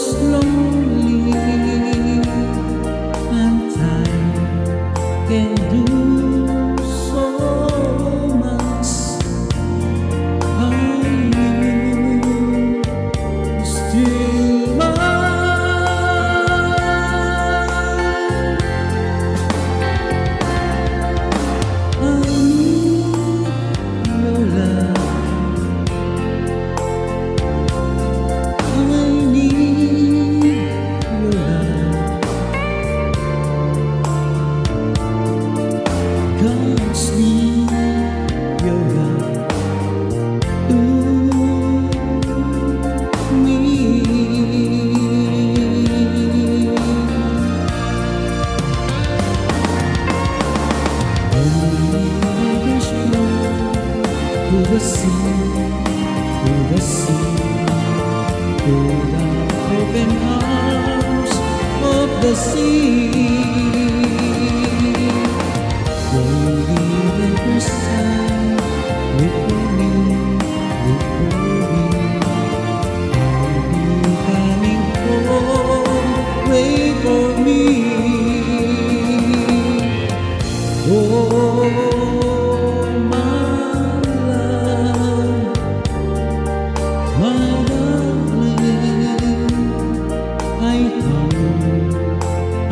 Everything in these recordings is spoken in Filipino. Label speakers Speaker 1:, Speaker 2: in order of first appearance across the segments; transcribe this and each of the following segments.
Speaker 1: slowly, and time can do so much. Are you still mine? I need your love. I need your love. God's need your love. Me. To the sea, to the sea, to the open arms of the sea. Slowly let the sun before me, before me. I'll be coming home, wait for me. Oh, my love, my darling, I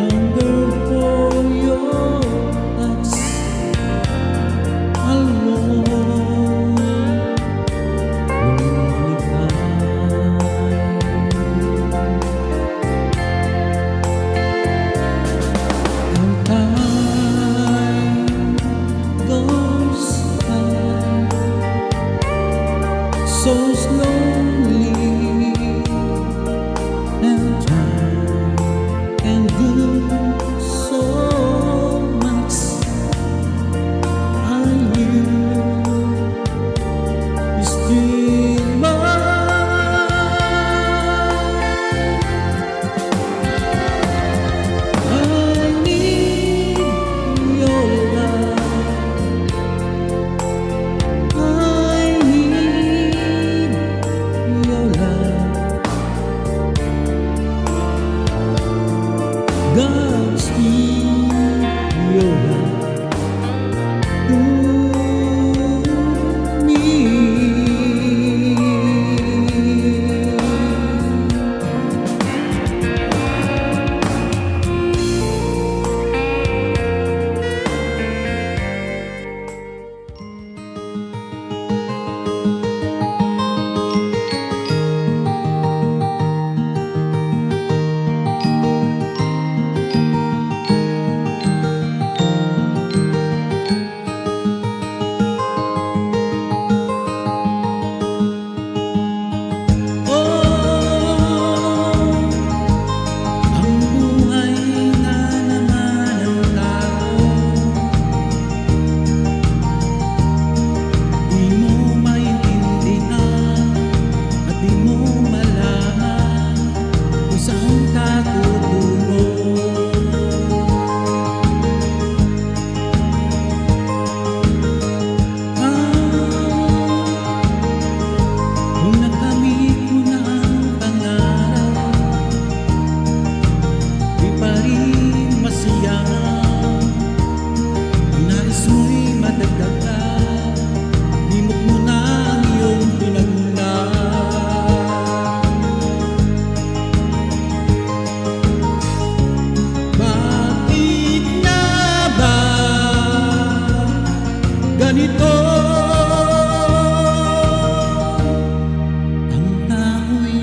Speaker 1: hunger for your touch alone. Lonely time goes by so slowly, and time can do so much. Are you still mine? I need your love. I need your love. God's need your love to me. Ganito ang tao'y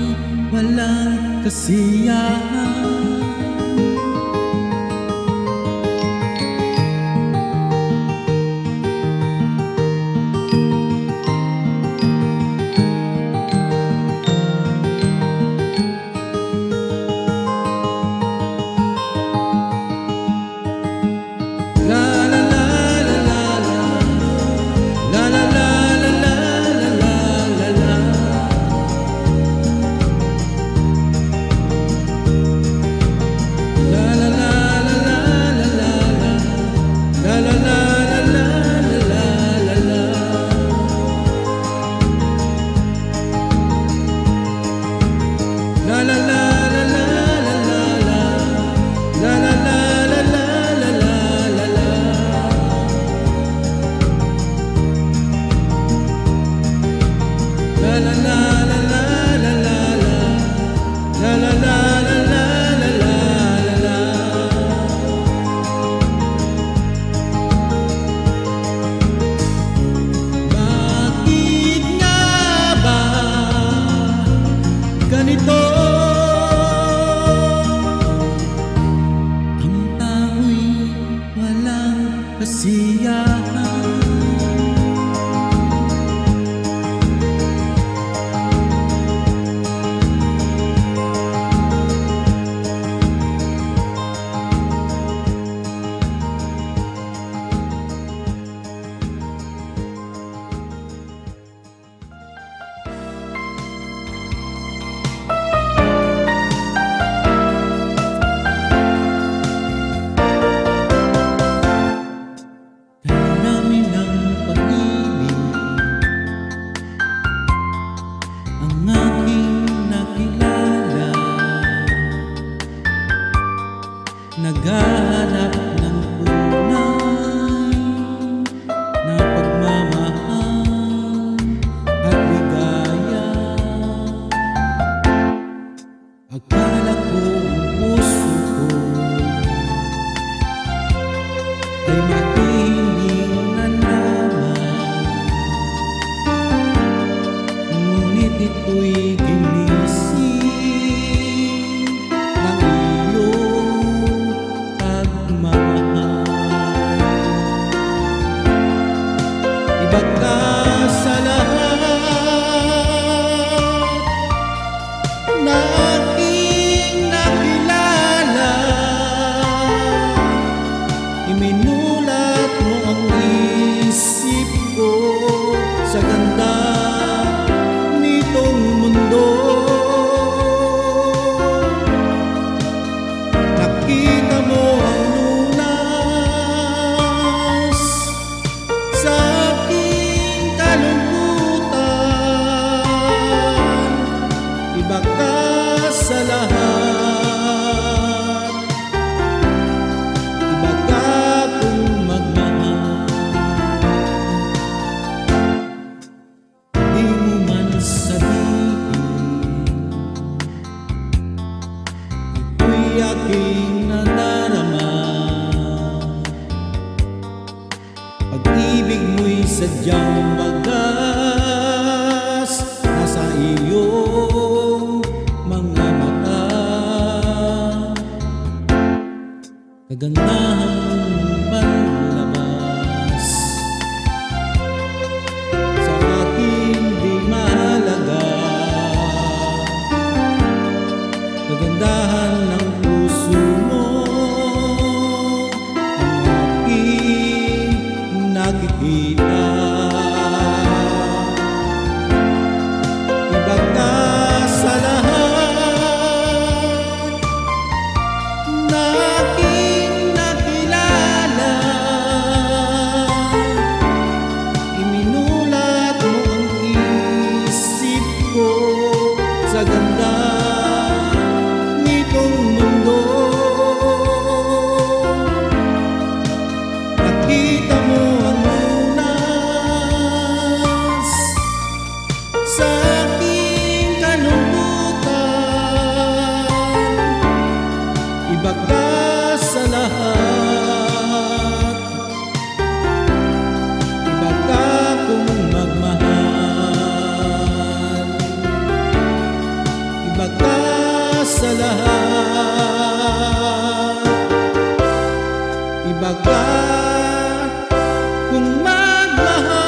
Speaker 1: walang kasiyahan. naghahanap ng tunay na pagmamahal at ligaya. Akala ko ang puso ko ay matinding na naman, ngunit ito'y ginising ng iyong pagmamahal. Iba ka sa lahat na aking nakilala, iminulat mo ang isip ko sa ganda nitong mundo. Nakita mo ang lunas sa aking kalungkutan. Iba ka sa lahat, iba ka kung magmahal. Di mo man sabihin, ito'y aking nadarama. Pag-ibig mo'y sadyang wagas, nasa iyong mga mata. Kagandahan panlabas sa akin di mahalaga. Kagandahan ng puso mo ang aking nakikita. Iba ka sa lahat na aking nakilala, iminulat mo ang isip ko sa ganda nitong mundo. Nakita mo ang lunas sa aking kalungkutan. Iba ka sa lahat, iba ka kung magmahal. Iba ka sa lahat, iba ka kung magmahal.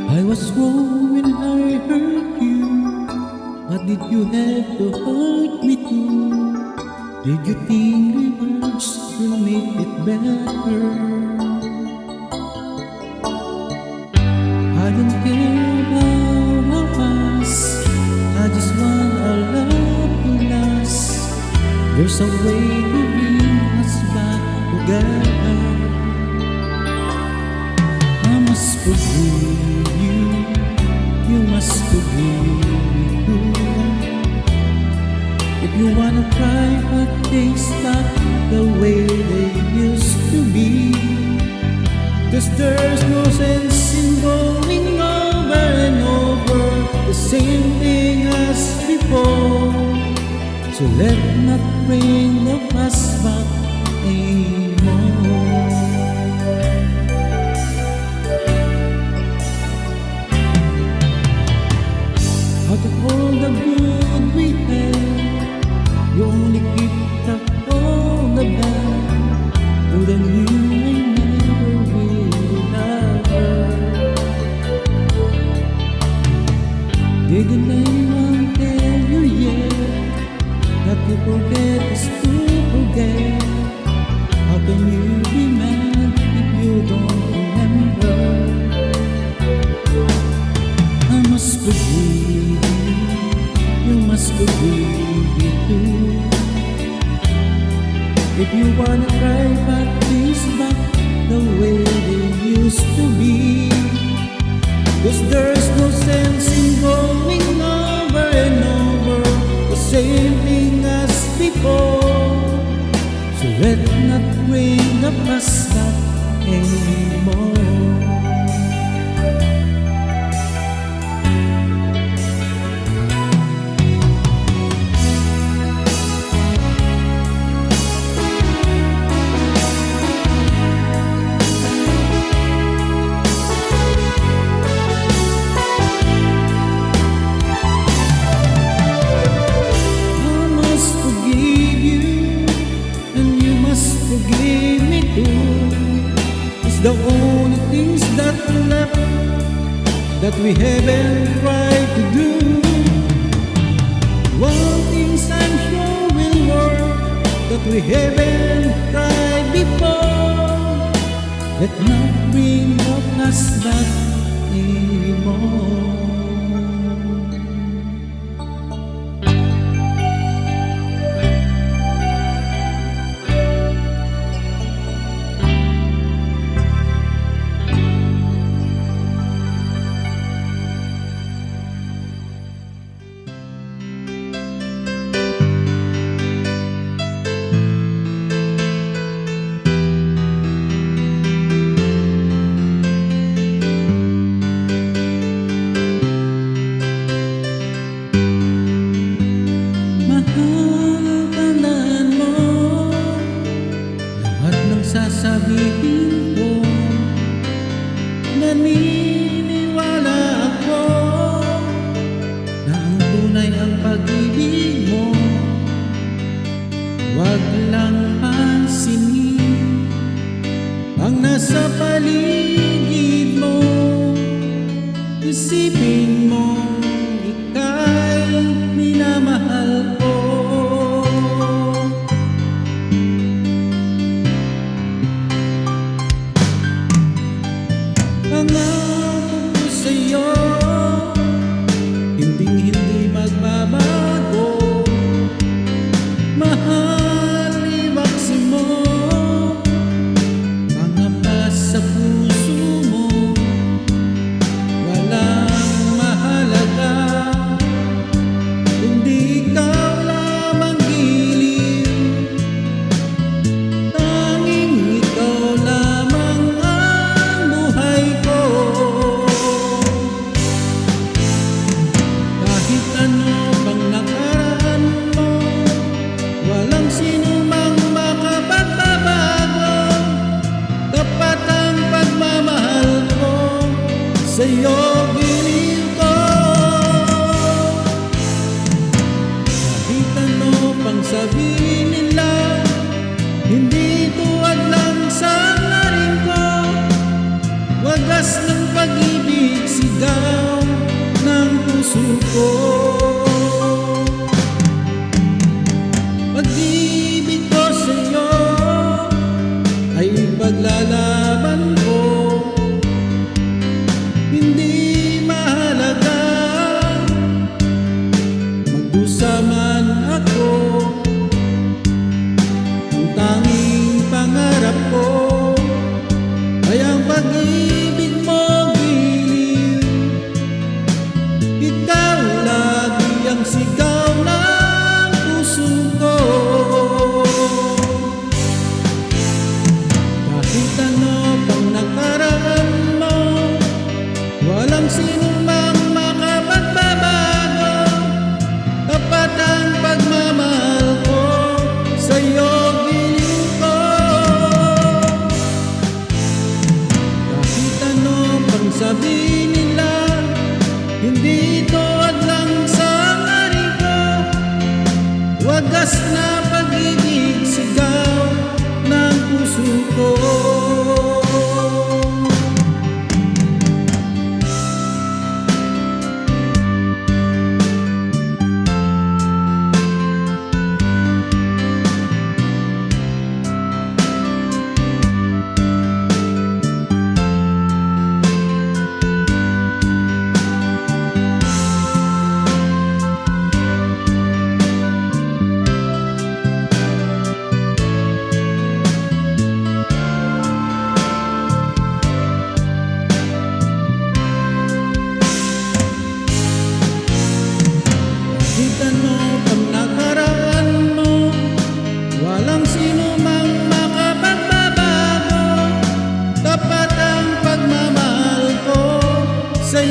Speaker 1: I was wrong when I hurt you, but did you have to hurt me too? Did you think reverse will make it better? I don't care about us, I just want our love to last. There's a way to bring us back together. I must forgive you, you must forgive me too. If you wanna cry, but things not the way they used to be. 'Cause there's no sense in going over and over the same thing as before. So let not bring the past back anymore. Out of all the good we had, you only keep track all the bad. Though the new I never really loved her. Didn't anyone tell you yet that to forget is to forget? How can you be mad if you don't remember? I must forgive you, believe it too. If you wanna try but things back the way they used to be, 'cause there's no sense in going over and over the same thing as before. So let's not bring the past back anymore. Forgive me too. It's the only things that left that we haven't tried to do. One things I'm sure will work that we haven't tried before. Let's not bring the past back anymore. Sasabihin ko, naniniwala ako na ang tunay ang pag-ibig mo. Huwag lang pansinin ang nasa paligid mo. Isipin mo ika'y minamahal ko. Pangako ko sa'yo, hindi magbabago. Mahal, iwaksi mo, pangamba sa puso mo. Walang mahalaga, kundi ikaw lamang giliw. Tanging ikaw lamang ang buhay ko. Kahit ano pang nakaraan mo, walang sinumang makapagbabago. Tapat ang pagmamahal ko, sa'yo giliw ko. Kahit ano pang sabihin nila, hindi tuwad lang sa ngarin ko. Wagas ng pag-ibig, sigaw ng puso ko. Pag-ibig ko sa'yo ay paglalaban ko. Hindi mahalaga magdusa man ako. Ang tanging pangarap ko ay ang pag-ibig mo giliw. Ikaw lagi ang sigaw ng puso ko. Kahit ano pang nakaraan mo, walang sinumang makapagbabago. Tapat ang pagmamahal ko, sa'yo giliw ko. Kahit ano pang sabihin nila, hindi tuwad lang sa ngarin ko. Wagas na pag-ibig, sigaw ng puso ko.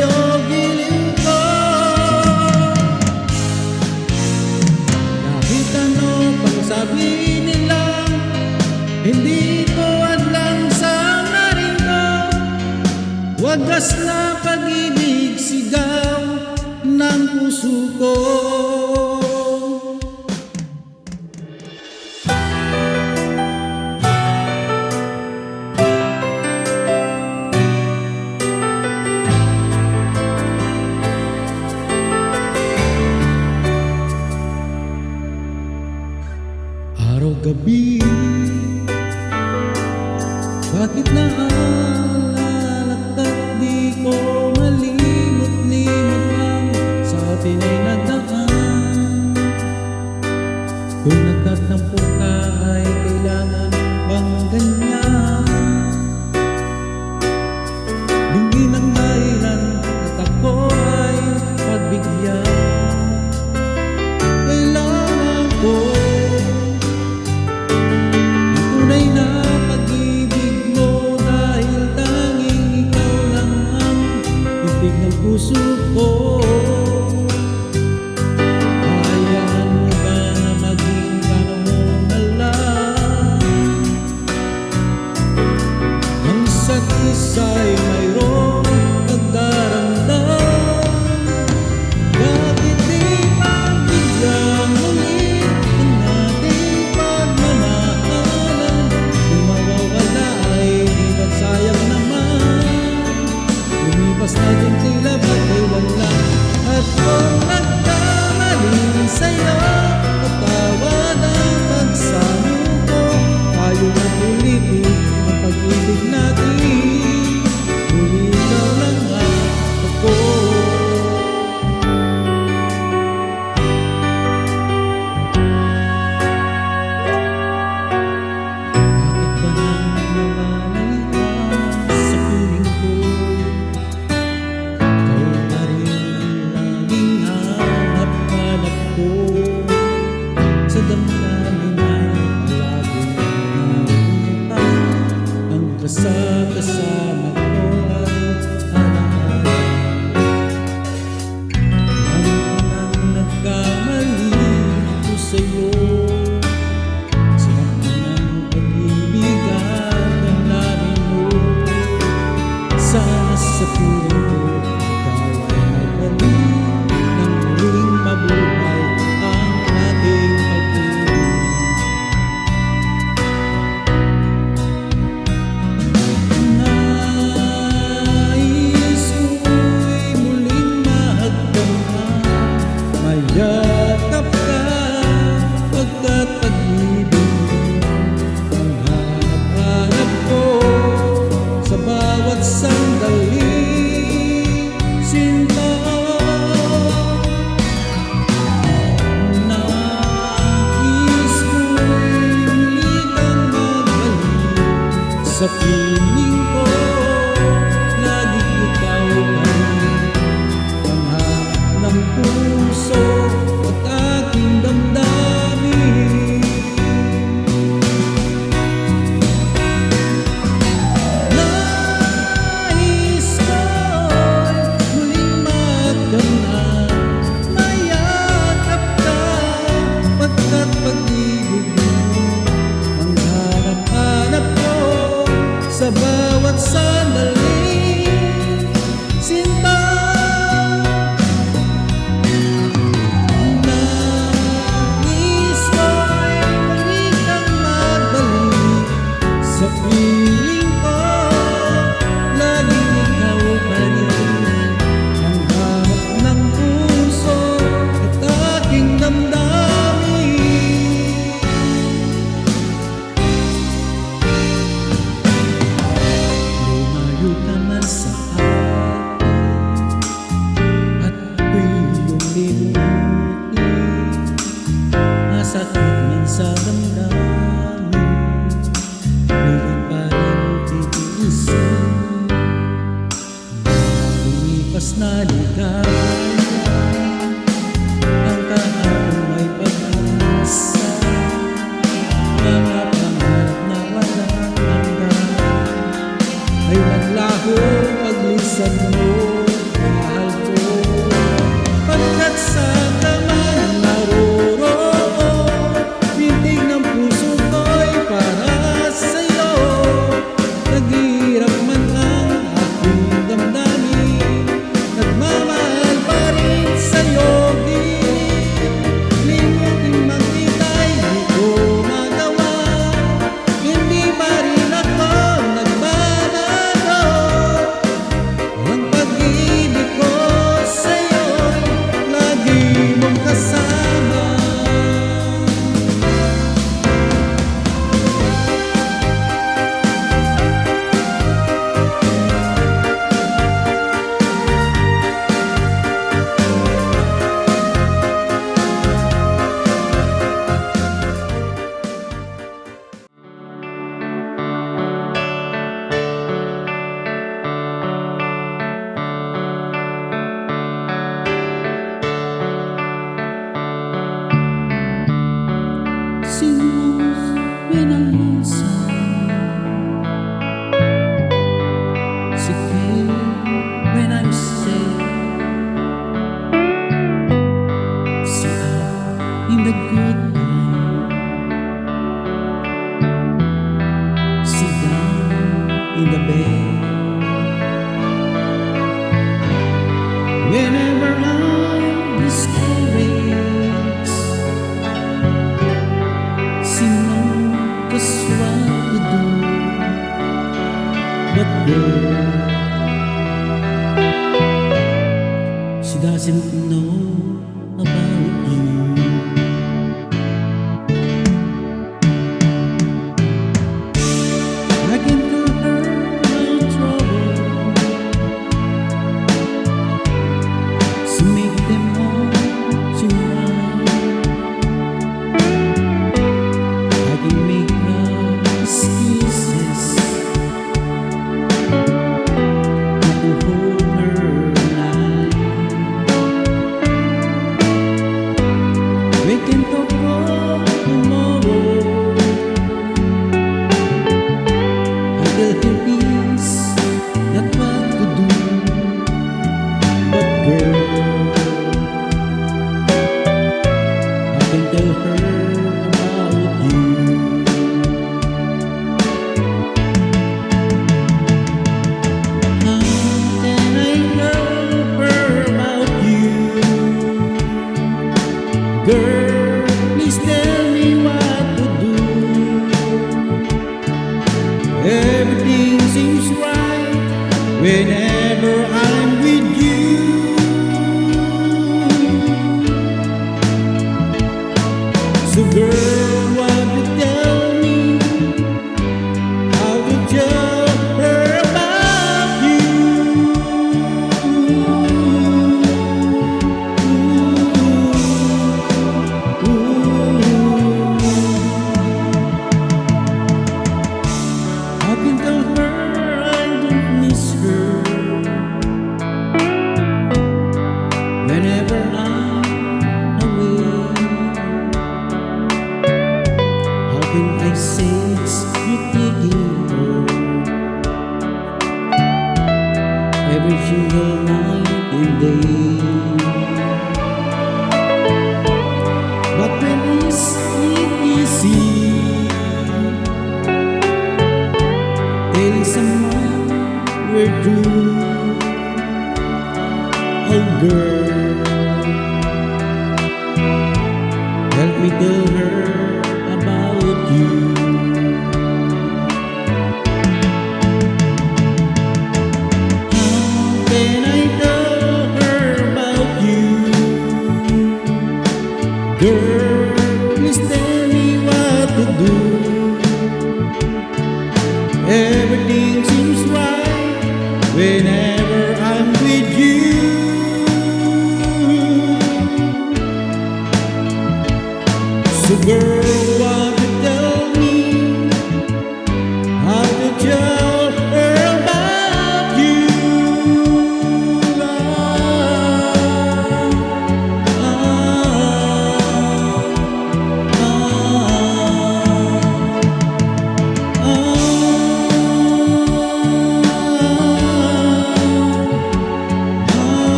Speaker 1: sa'yo giling ko. Kahit ano pang sabihin nila, hindi ko hadlang sa narin ko. Wagas na pag-ibig, sigaw ng puso ko. Araw-gabi, bakit naalala ka't di ko malimot-limot ang sa atin ay nadaan? Kung nagtatampo ka ay kailangan bang ganyan? Dinggin ang dahilan at ako ay pagbigyan. Kailangan ko tunay na pag-ibig mo, dahil tanging ikaw lang ang ibig ng puso ko. Hayaan mo ba na maging gano'n na lang? Ang isa't isa'y mayroong pagdaramdam. Bakit di pagbigyan muli ang ating pagmamahalan? Kung mawawala ay di ba't sayang naman? Lumipas na din tila ba't ay wala? At kung nagkamali sa'yo, patawad ang pagsamo ko. Tayo na ulitin ang pag-ibig natin. Muli ikaw lang ako. Bakit ba nang nawalay ka sa piling ko? Ikaw pa rin ang laging hanap-hanap ko. Sa damdamin na palaging napunta, ang kasama ko ay alaala. Nang nagkamali ako sa'yo, sarap ng pag-ibig at damdamin mo. Sana sa piling ko ikaw ay nagbalik nang muling mabuhay ang ating pag-ibig. Nais ko'y muling mahagdan, mayakap ka, pagkat pag-ibig ang hanap-hanap ko sa bawat sandali. Sinta, nais ko'y muli kang magbalik sa piling ko. Lagi ikaw pa rin ang hanap ng puso at aking damdamin. Nais ko'y muling magdamag, mayakap ka, pagkat pag-ibig mo ang hanap-hanap ko sa bawat sandali. Sinta, nais ko'y muli kang magbalik sa piling ko. Laging ikaw pa rin ang hanap ng puso at aking damdamin. Lumayo ka man sa akin at ako'y iyong limutin. Masakit man sa damdamin, pilit pa rin titiisin. Lumipas na ligaya, ang kahapon may pag-asa. Mga pangarap na walang hanggan ay naglaho paglisan mo. Whenever I'm discouraged, she knows just what to do. But girl, she doesn't know about you. I can tell her no trouble, she make them all she want. I can make her excuses not to hold her line. We can talk all tomorrow. I tell her it's not what to do. But girl, I can tell her about you. How can I tell her about you? Girl, please tell me what to do. Everything seems right whenever I'm with you. So girl, what you tell me? How to tell her about you? I can tell her I don't miss her whenever I'm away. How can I say it's you taking her every single night and day? But when it's easy telling someone we're through, oh girl, help me tell her about you. How can I tell her about you? Girl, please tell me what to do. Everything seems right whenever I'm with you. So girl, what you tell me? How to tell her about you?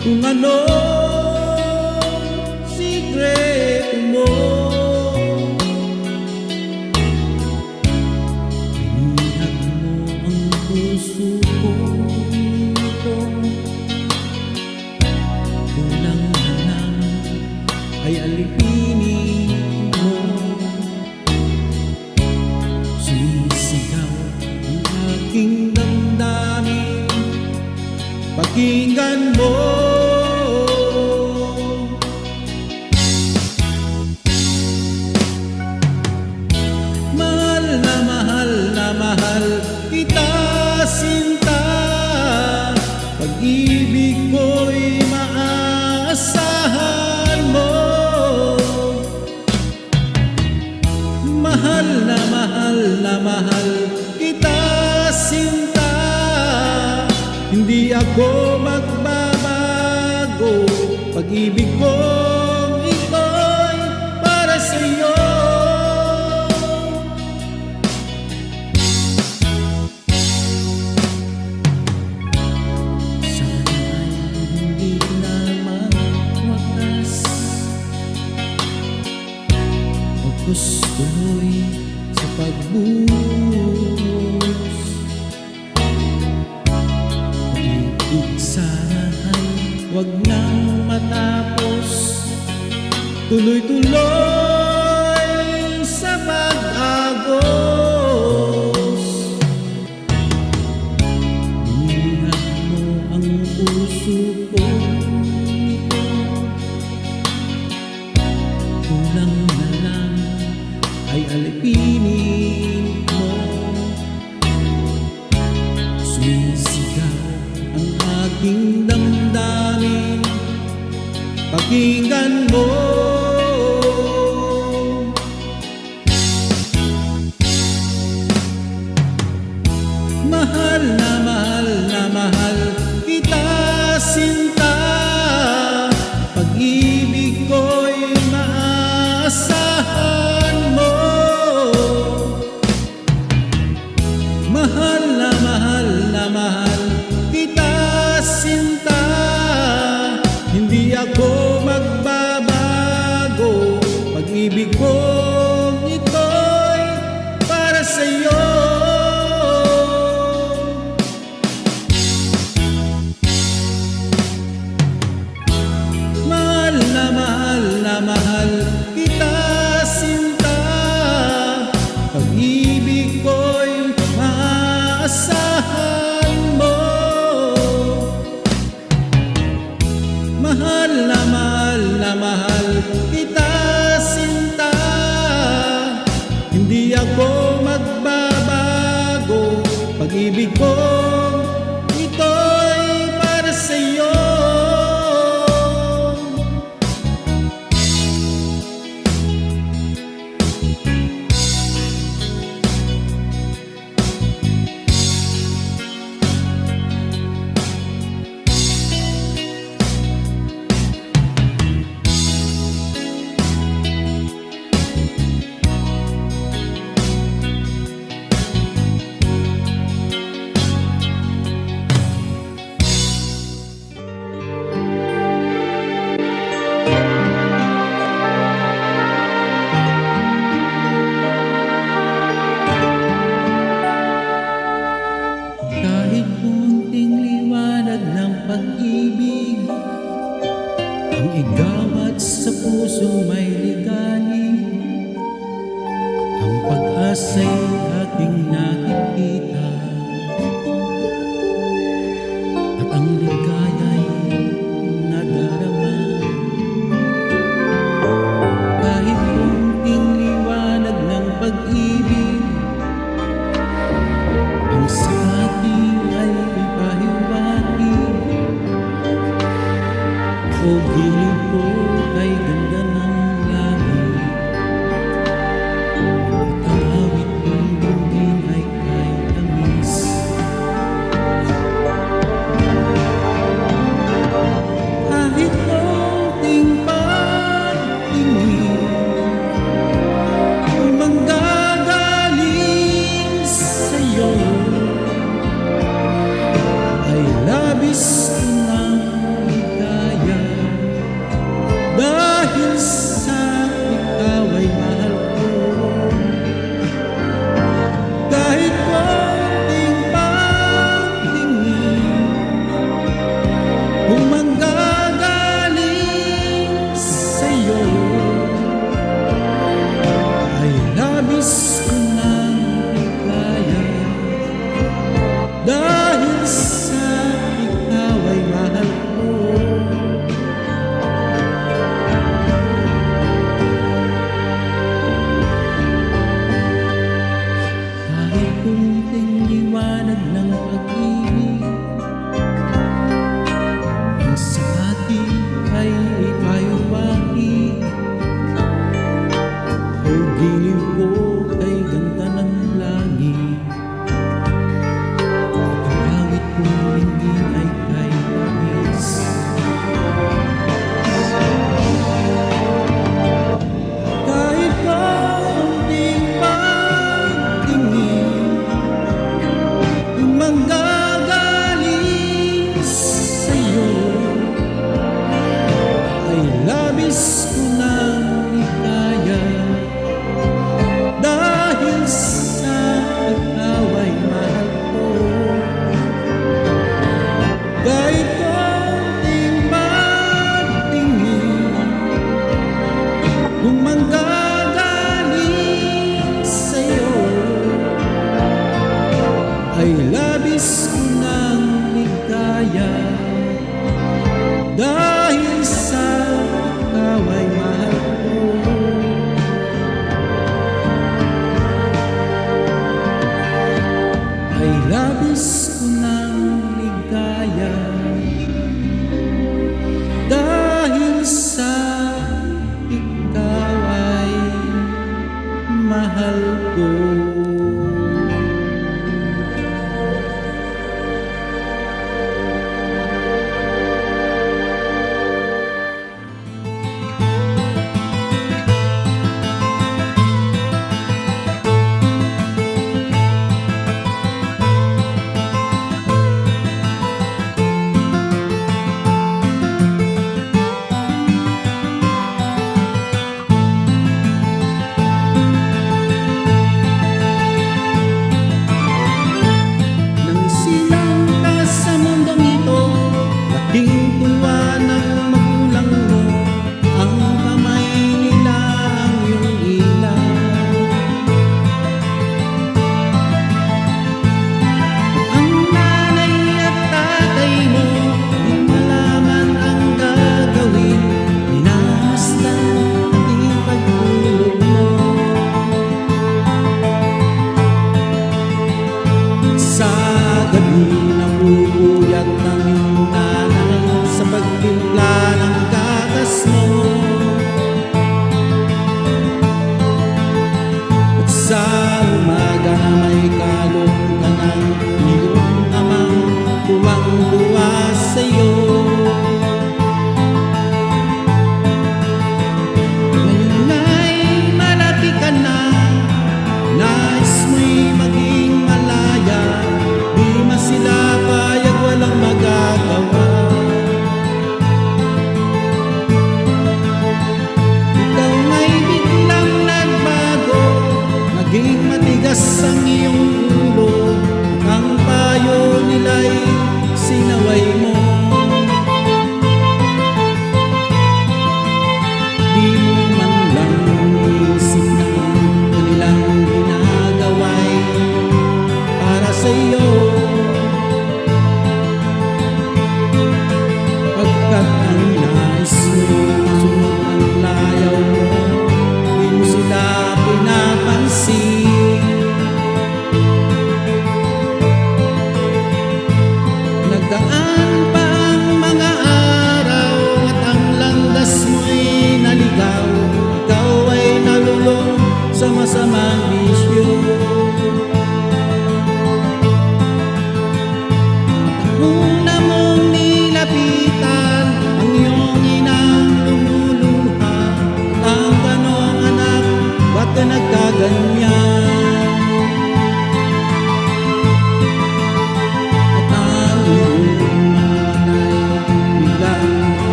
Speaker 1: Kung ano sikreto mo, pinihag mo ang puso ko. Kulang na lang ay alipinin mo. Sumisigaw ang aking damdamin, pakinggan mo. maasahan mo. Mahal na mahal na mahal kita, sinta. Hindi ako magbabago. Pag-ibig kong ito'y para sa'yo. Sana ay hindi na magwakas. Pagkustuloy sa pagbuhos. Pag-ibig sana ay wag nang matapos. Tuloy-tuloy sa pag-agos. Inihat mo ang puso ko. Kulang na lang ay alipinin mo. Sumisigaw ang aking damdamin. Pakinggan mo. Mahal na mahal na mahal kita, sinta. Pag-ibig ko'y maasahan mo. Mahal na mahal na mahal kita, sinta. Hindi ako magbabago. Pag-ibig kong ito'y para sa'yo. Mahal na mahal kita, sinta. Pag-ibig ko'y maasahan mo. Mahal na mahal kita, sinta. Hindi ako magbabago. Pag-ibig kong ito'y para sa'yo. Kahit munting liwanag ng pag-ibig ang igawat sa puso may ligalig. Ang pag-asa'y ating nakikita at ang ligaya'y nadarama. Kahit munting liwanag ng pag-ibig ang sa atin ay ipahiwati. O gilid ko kay ganda ng langit. At ang awit kong bugin ay kay tamis. Kahit konting pagtingin ang manggagaling sa'yo ay labis ng ligaya dahil sa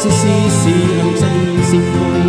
Speaker 1: nagsisisi ang sa isip ko'y